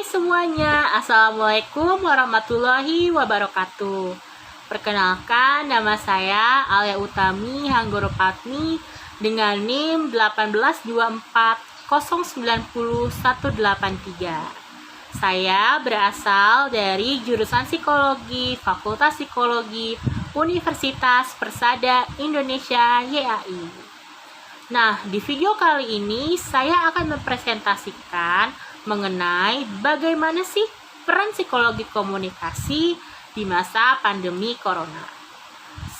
Hai semuanya, Assalamualaikum warahmatullahi wabarakatuh. Perkenalkan, nama saya Alia Utami Hanggoropatmi dengan NIM 18240909183. Saya berasal dari jurusan Psikologi, Fakultas Psikologi, Universitas Persada Indonesia YAI. Nah, di video kali ini saya akan mempresentasikan mengenai bagaimana sih peran psikologi komunikasi di masa pandemi corona.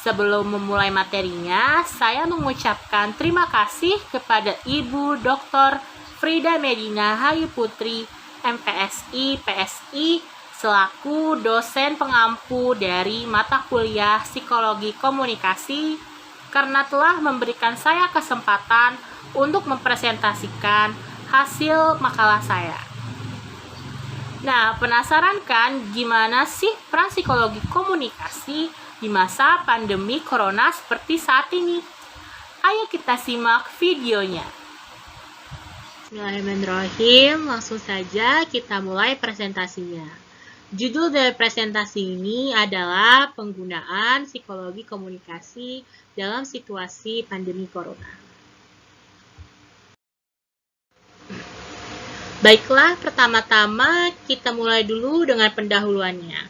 Sebelum memulai materinya, saya mengucapkan terima kasih kepada Ibu Dr. Frida Medina Hayu Putri, MPSI, PSI, selaku dosen pengampu dari mata kuliah Psikologi Komunikasi karena telah memberikan saya kesempatan untuk mempresentasikan hasil makalah saya. Nah, penasaran kan gimana sih peran psikologi komunikasi di masa pandemi corona seperti saat ini? Ayo kita simak videonya. Bismillahirrahmanirrahim, langsung saja kita mulai presentasinya. Judul dari presentasi ini adalah penggunaan psikologi komunikasi dalam situasi pandemi corona. Baiklah, pertama-tama kita mulai dulu dengan pendahuluannya.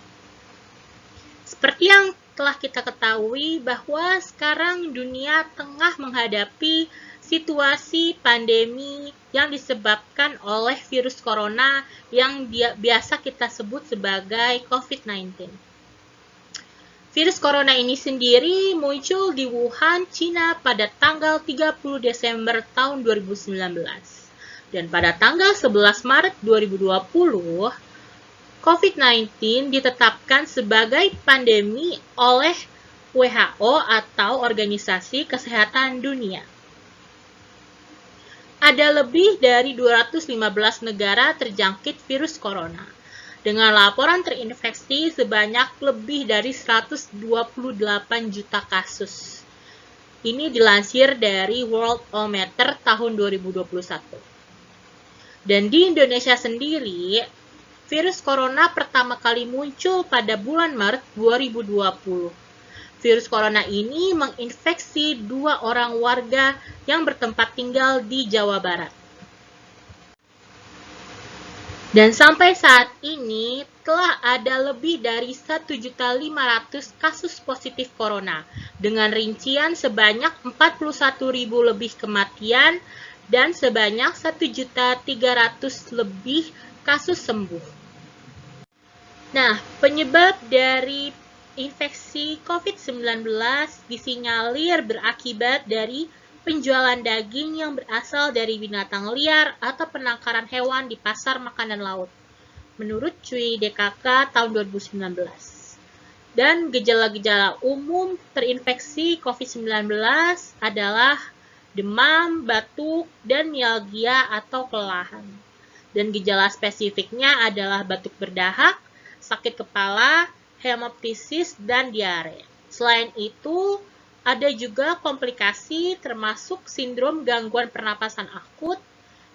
Seperti yang telah kita ketahui bahwa sekarang dunia tengah menghadapi situasi pandemi yang disebabkan oleh virus corona yang biasa kita sebut sebagai COVID-19. Virus corona ini sendiri muncul di Wuhan, Cina pada tanggal 30 Desember tahun 2019. Dan pada tanggal 11 Maret 2020, COVID-19 ditetapkan sebagai pandemi oleh WHO atau Organisasi Kesehatan Dunia. Ada lebih dari 215 negara terjangkit virus corona, dengan laporan terinfeksi sebanyak lebih dari 128 juta kasus. Ini dilansir dari Worldometer tahun 2021. Dan di Indonesia sendiri, virus corona pertama kali muncul pada bulan Maret 2020. Virus corona ini menginfeksi 2 orang warga yang bertempat tinggal di Jawa Barat. Dan sampai saat ini telah ada lebih dari 1.500.000 kasus positif corona dengan rincian sebanyak 41.000 lebih kematian dan sebanyak 1.300.000 lebih kasus sembuh. Nah, penyebab dari infeksi COVID-19 disinyalir berakibat dari penjualan daging yang berasal dari binatang liar atau penangkaran hewan di pasar makanan laut, menurut CUI DKK tahun 2019. Dan gejala-gejala umum terinfeksi COVID-19 adalah demam, batuk, dan mialgia atau kelelahan. Dan gejala spesifiknya adalah batuk berdahak, sakit kepala, hemoptisis, dan diare. Selain itu, ada juga komplikasi termasuk sindrom gangguan pernapasan akut,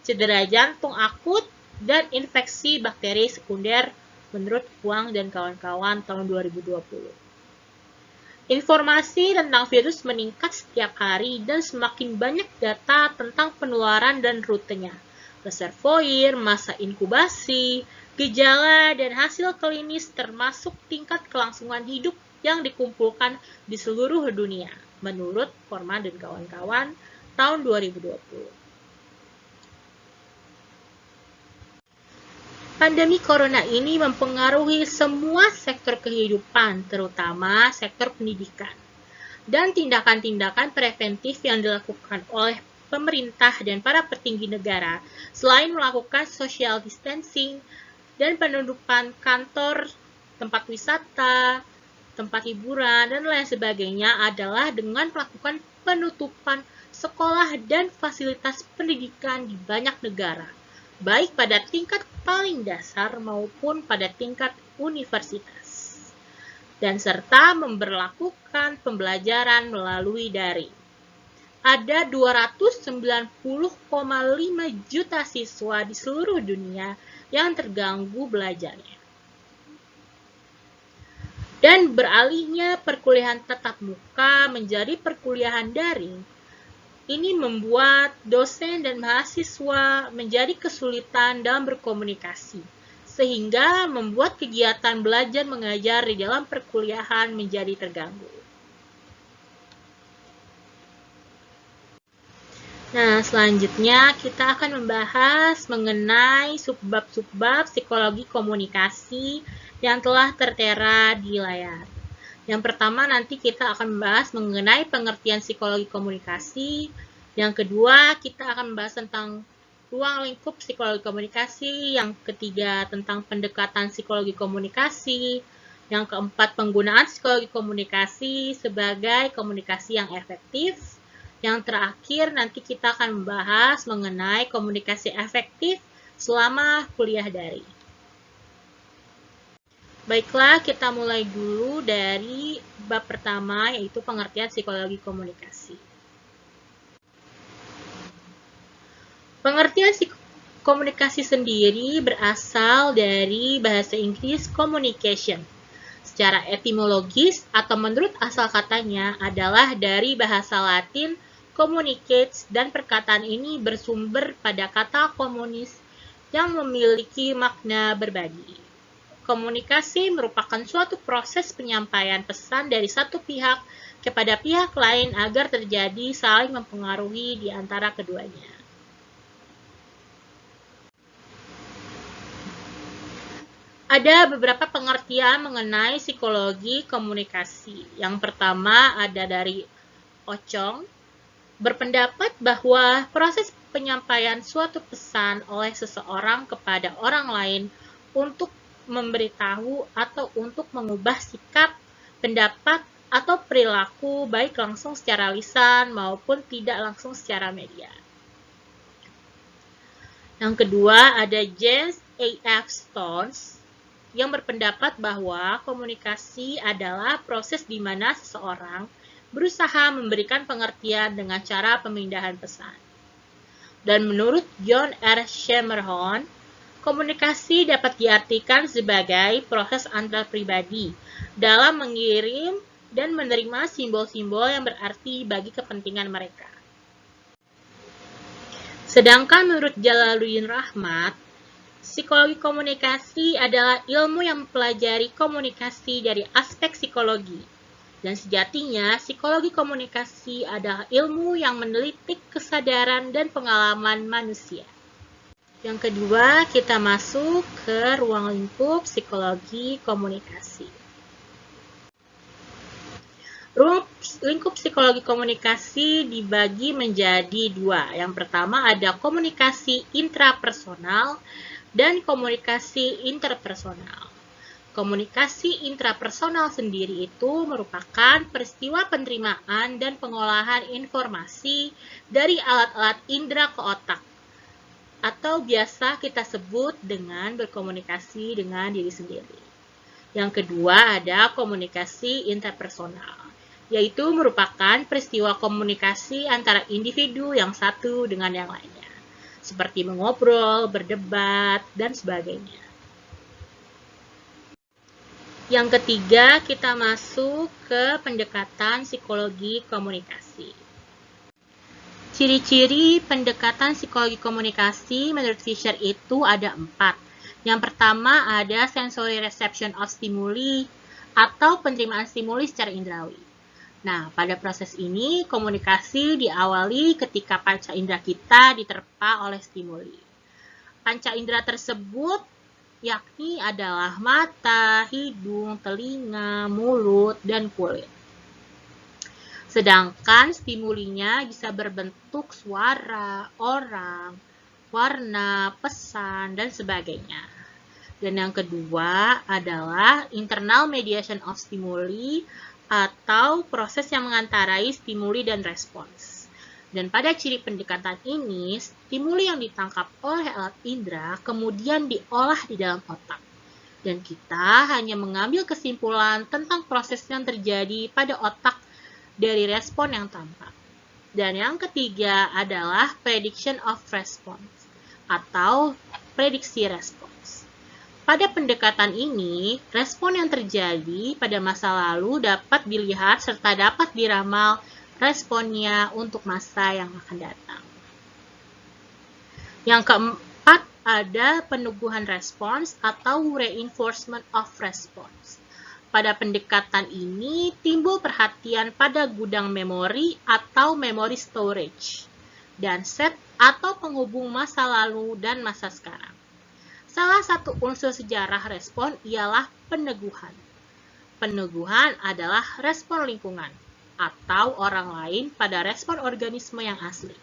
cedera jantung akut, dan infeksi bakteri sekunder menurut Huang dan kawan-kawan tahun 2020. Informasi tentang virus meningkat setiap hari dan semakin banyak data tentang penularan dan rutenya, reservoir, masa inkubasi, gejala, dan hasil klinis termasuk tingkat kelangsungan hidup yang dikumpulkan di seluruh dunia, menurut Forman dan kawan-kawan tahun 2020. Pandemi corona ini mempengaruhi semua sektor kehidupan, terutama sektor pendidikan. Dan tindakan-tindakan preventif yang dilakukan oleh pemerintah dan para petinggi negara, selain melakukan social distancing, dan penutupan kantor, tempat wisata, tempat hiburan, dan lain sebagainya adalah dengan melakukan penutupan sekolah dan fasilitas pendidikan di banyak negara, baik pada tingkat paling dasar maupun pada tingkat universitas, dan serta memberlakukan pembelajaran melalui daring. ada 290,5 juta siswa di seluruh dunia yang terganggu belajarnya. Dan beralihnya perkuliahan tatap muka menjadi perkuliahan daring, ini membuat dosen dan mahasiswa menjadi kesulitan dalam berkomunikasi, sehingga membuat kegiatan belajar mengajar di dalam perkuliahan menjadi terganggu. Nah, selanjutnya kita akan membahas mengenai subbab-subbab psikologi komunikasi yang telah tertera di layar. Yang pertama nanti kita akan membahas mengenai pengertian psikologi komunikasi. Yang kedua, kita akan membahas tentang ruang lingkup psikologi komunikasi. Yang ketiga, tentang pendekatan psikologi komunikasi. Yang keempat, penggunaan psikologi komunikasi sebagai komunikasi yang efektif. Yang terakhir, nanti kita akan membahas mengenai komunikasi efektif selama kuliah daring. Baiklah, kita mulai dulu dari bab pertama, yaitu pengertian psikologi komunikasi. Pengertian komunikasi sendiri berasal dari bahasa Inggris communication. Secara etimologis atau menurut asal katanya adalah dari bahasa Latin communicates, dan perkataan ini bersumber pada kata komunis yang memiliki makna berbagi. Komunikasi merupakan suatu proses penyampaian pesan dari satu pihak kepada pihak lain agar terjadi saling mempengaruhi di antara keduanya. Ada beberapa pengertian mengenai psikologi komunikasi. Yang pertama ada dari Ochong, berpendapat bahwa proses penyampaian suatu pesan oleh seseorang kepada orang lain untuk memberitahu atau untuk mengubah sikap, pendapat, atau perilaku baik langsung secara lisan maupun tidak langsung secara media. Yang kedua ada James A.F. Stones yang berpendapat bahwa komunikasi adalah proses di mana seseorang berusaha memberikan pengertian dengan cara pemindahan pesan. Dan menurut John R. Schemerhorn, komunikasi dapat diartikan sebagai proses antar pribadi dalam mengirim dan menerima simbol-simbol yang berarti bagi kepentingan mereka. Sedangkan menurut Jalaluddin Rahmat, psikologi komunikasi adalah ilmu yang mempelajari komunikasi dari aspek psikologi. Dan sejatinya, psikologi komunikasi adalah ilmu yang menelitik kesadaran dan pengalaman manusia. Yang kedua, kita masuk ke ruang lingkup psikologi komunikasi. Ruang lingkup psikologi komunikasi dibagi menjadi dua. Yang pertama ada komunikasi intrapersonal dan komunikasi interpersonal. Komunikasi intrapersonal sendiri itu merupakan peristiwa penerimaan dan pengolahan informasi dari alat-alat indera ke otak, atau biasa kita sebut dengan berkomunikasi dengan diri sendiri. Yang kedua ada komunikasi interpersonal, yaitu merupakan peristiwa komunikasi antara individu yang satu dengan yang lainnya, seperti mengobrol, berdebat, dan sebagainya. Yang ketiga, kita masuk ke pendekatan psikologi komunikasi. Ciri-ciri pendekatan psikologi komunikasi menurut Fisher itu ada 4. Yang pertama ada sensory reception of stimuli atau penerimaan stimuli secara indrawi. Nah, pada proses ini komunikasi diawali ketika panca indera kita diterpa oleh stimuli. Panca indera tersebut yakni adalah mata, hidung, telinga, mulut, dan kulit. Sedangkan stimulinya bisa berbentuk suara, orang, warna, pesan, dan sebagainya. Dan yang kedua adalah internal mediation of stimuli atau proses yang mengantarai stimuli dan respons. Dan pada ciri pendekatan ini, stimuli yang ditangkap oleh alat indera kemudian diolah di dalam otak. Dan kita hanya mengambil kesimpulan tentang proses yang terjadi pada otak dari respon yang tampak. Dan yang ketiga adalah prediction of response atau prediksi respons. Pada pendekatan ini, respon yang terjadi pada masa lalu dapat dilihat serta dapat diramal responnya untuk masa yang akan datang. Yang keempat ada peneguhan respons atau reinforcement of response. Pada pendekatan ini timbul perhatian pada gudang memori atau memory storage dan set atau penghubung masa lalu dan masa sekarang. Salah satu unsur sejarah respon ialah peneguhan. Peneguhan adalah respon lingkungan atau orang lain pada respon organisme yang asli.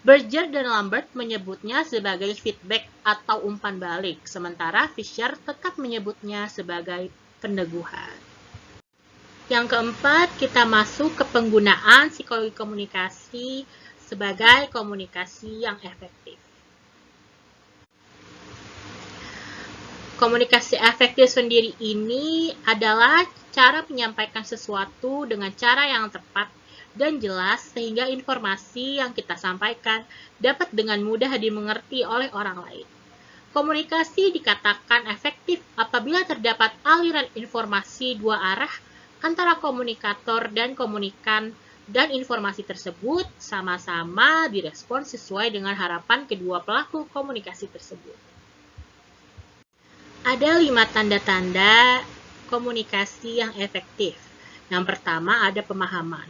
Berger dan Lambert menyebutnya sebagai feedback atau umpan balik, sementara Fisher tetap menyebutnya sebagai peneguhan. Yang keempat, kita masuk ke penggunaan psikologi komunikasi sebagai komunikasi yang efektif. Komunikasi efektif sendiri ini adalah cara menyampaikan sesuatu dengan cara yang tepat dan jelas sehingga informasi yang kita sampaikan dapat dengan mudah dimengerti oleh orang lain. Komunikasi dikatakan efektif apabila terdapat aliran informasi dua arah antara komunikator dan komunikan dan informasi tersebut sama-sama direspons sesuai dengan harapan kedua pelaku komunikasi tersebut. Ada 5 tanda-tanda komunikasi yang efektif. Yang pertama ada pemahaman.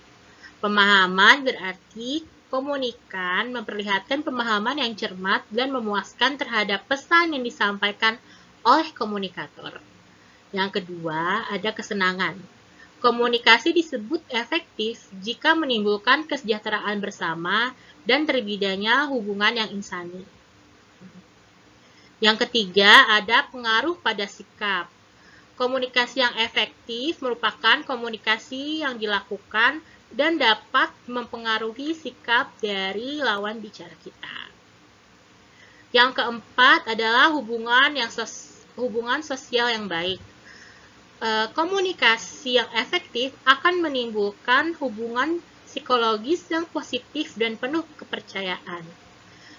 Pemahaman berarti komunikan memperlihatkan pemahaman yang cermat dan memuaskan terhadap pesan yang disampaikan oleh komunikator. Yang kedua, ada kesenangan. Komunikasi disebut efektif jika menimbulkan kesejahteraan bersama dan terbidanya hubungan yang insani. Yang ketiga, ada pengaruh pada sikap. Komunikasi yang efektif merupakan komunikasi yang dilakukan dan dapat mempengaruhi sikap dari lawan bicara kita. Yang keempat adalah hubungan sosial yang baik. Komunikasi yang efektif akan menimbulkan hubungan psikologis yang positif dan penuh kepercayaan.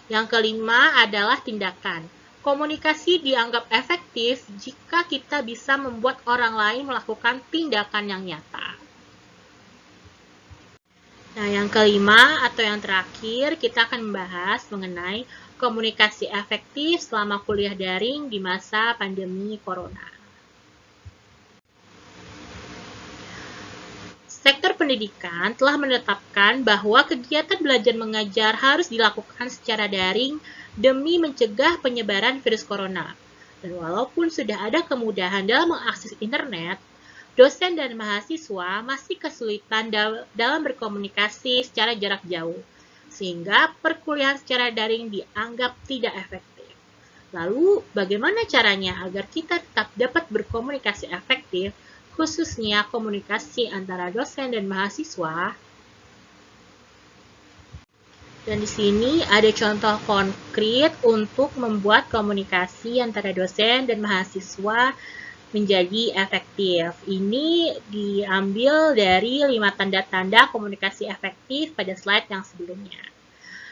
Yang kelima adalah tindakan. Komunikasi dianggap efektif jika kita bisa membuat orang lain melakukan tindakan yang nyata. Nah, yang kelima atau yang terakhir, kita akan membahas mengenai komunikasi efektif selama kuliah daring di masa pandemi corona. Sektor pendidikan telah menetapkan bahwa kegiatan belajar mengajar harus dilakukan secara daring demi mencegah penyebaran virus corona. Dan walaupun sudah ada kemudahan dalam mengakses internet, dosen dan mahasiswa masih kesulitan dalam berkomunikasi secara jarak jauh, sehingga perkuliahan secara daring dianggap tidak efektif. Lalu, bagaimana caranya agar kita tetap dapat berkomunikasi efektif, khususnya komunikasi antara dosen dan mahasiswa? Dan di sini ada contoh konkret untuk membuat komunikasi antara dosen dan mahasiswa menjadi efektif. Ini diambil dari 5 tanda-tanda komunikasi efektif pada slide yang sebelumnya.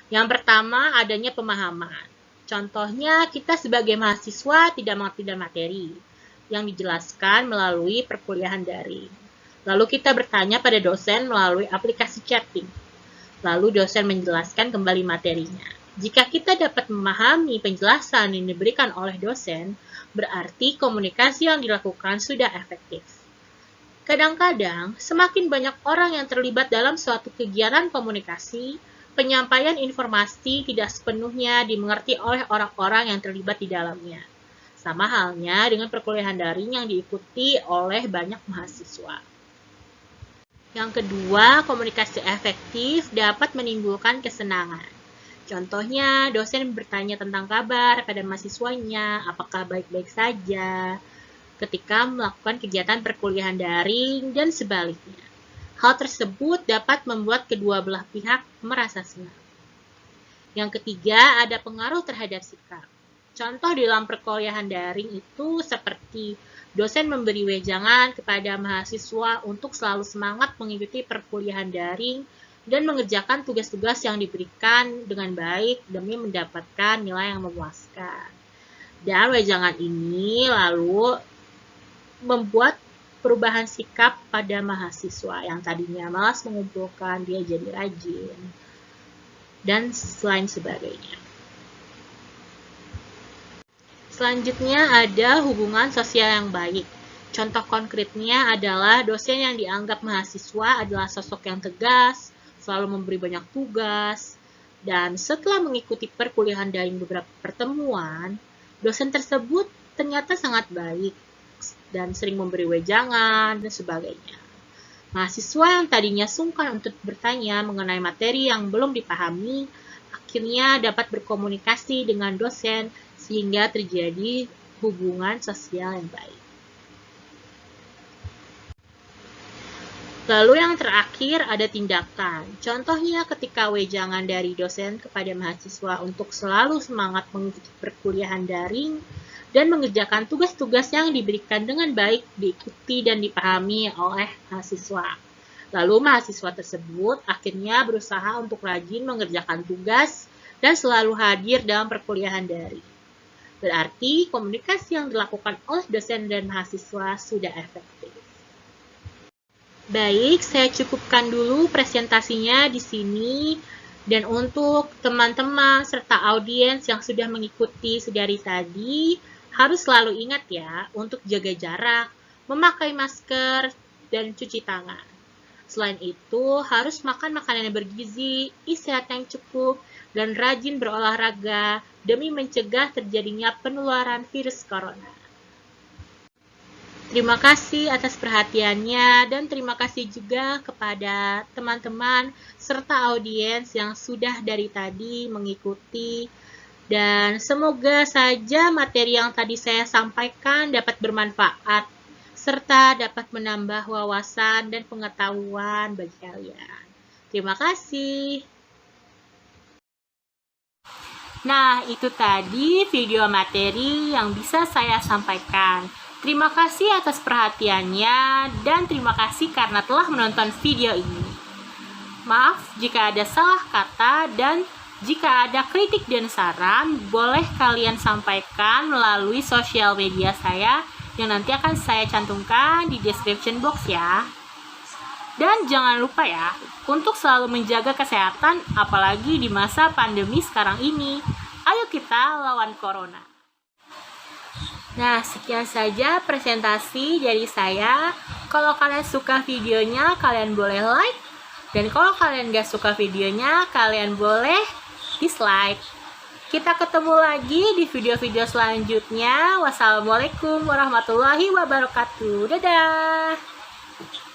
Yang pertama, adanya pemahaman. Contohnya, kita sebagai mahasiswa tidak mengerti materi yang dijelaskan melalui perkuliahan daring. Lalu kita bertanya pada dosen melalui aplikasi chatting. Lalu dosen menjelaskan kembali materinya. Jika kita dapat memahami penjelasan yang diberikan oleh dosen, berarti komunikasi yang dilakukan sudah efektif. Kadang-kadang, semakin banyak orang yang terlibat dalam suatu kegiatan komunikasi, penyampaian informasi tidak sepenuhnya dimengerti oleh orang-orang yang terlibat di dalamnya. Sama halnya dengan perkuliahan daring yang diikuti oleh banyak mahasiswa. Yang kedua, komunikasi efektif dapat menimbulkan kesenangan. Contohnya, dosen bertanya tentang kabar pada mahasiswanya, apakah baik-baik saja ketika melakukan kegiatan perkuliahan daring dan sebaliknya. Hal tersebut dapat membuat kedua belah pihak merasa senang. Yang ketiga, ada pengaruh terhadap sikap. Contoh dalam perkuliahan daring itu seperti dosen memberi wejangan kepada mahasiswa untuk selalu semangat mengikuti perkuliahan daring dan mengerjakan tugas-tugas yang diberikan dengan baik demi mendapatkan nilai yang memuaskan. Dan wejangan ini lalu membuat perubahan sikap pada mahasiswa yang tadinya malas mengumpulkan, dia jadi rajin, dan lain sebagainya. Selanjutnya ada hubungan sosial yang baik. Contoh konkretnya adalah dosen yang dianggap mahasiswa adalah sosok yang tegas, selalu memberi banyak tugas, dan setelah mengikuti perkuliahan daring beberapa pertemuan, dosen tersebut ternyata sangat baik dan sering memberi wejangan dan sebagainya. Mahasiswa yang tadinya sungkan untuk bertanya mengenai materi yang belum dipahami, akhirnya dapat berkomunikasi dengan dosen sehingga terjadi hubungan sosial yang baik. Lalu yang terakhir ada tindakan. Contohnya ketika wejangan dari dosen kepada mahasiswa untuk selalu semangat mengikuti perkuliahan daring dan mengerjakan tugas-tugas yang diberikan dengan baik diikuti dan dipahami oleh mahasiswa. Lalu mahasiswa tersebut akhirnya berusaha untuk rajin mengerjakan tugas dan selalu hadir dalam perkuliahan daring. Berarti komunikasi yang dilakukan oleh dosen dan mahasiswa sudah efektif. Baik, saya cukupkan dulu presentasinya di sini. Dan untuk teman-teman serta audiens yang sudah mengikuti sedari tadi, harus selalu ingat ya untuk jaga jarak, memakai masker, dan cuci tangan. Selain itu, harus makan makanan yang bergizi, istirahat yang cukup, dan rajin berolahraga demi mencegah terjadinya penularan virus corona. Terima kasih atas perhatiannya dan terima kasih juga kepada teman-teman serta audiens yang sudah dari tadi mengikuti. Dan semoga saja materi yang tadi saya sampaikan dapat bermanfaat serta dapat menambah wawasan dan pengetahuan bagi kalian. Terima kasih. Nah, itu tadi video materi yang bisa saya sampaikan. Terima kasih atas perhatiannya dan terima kasih karena telah menonton video ini. Maaf jika ada salah kata dan jika ada kritik dan saran, boleh kalian sampaikan melalui sosial media saya yang nanti akan saya cantumkan di description box ya. Dan jangan lupa ya, untuk selalu menjaga kesehatan apalagi di masa pandemi sekarang ini. Ayo kita lawan corona. Nah, sekian saja presentasi dari saya. Kalau kalian suka videonya, kalian boleh like. Dan kalau kalian gak suka videonya, kalian boleh dislike. Kita ketemu lagi di video-video selanjutnya. Wassalamualaikum warahmatullahi wabarakatuh. Dadah!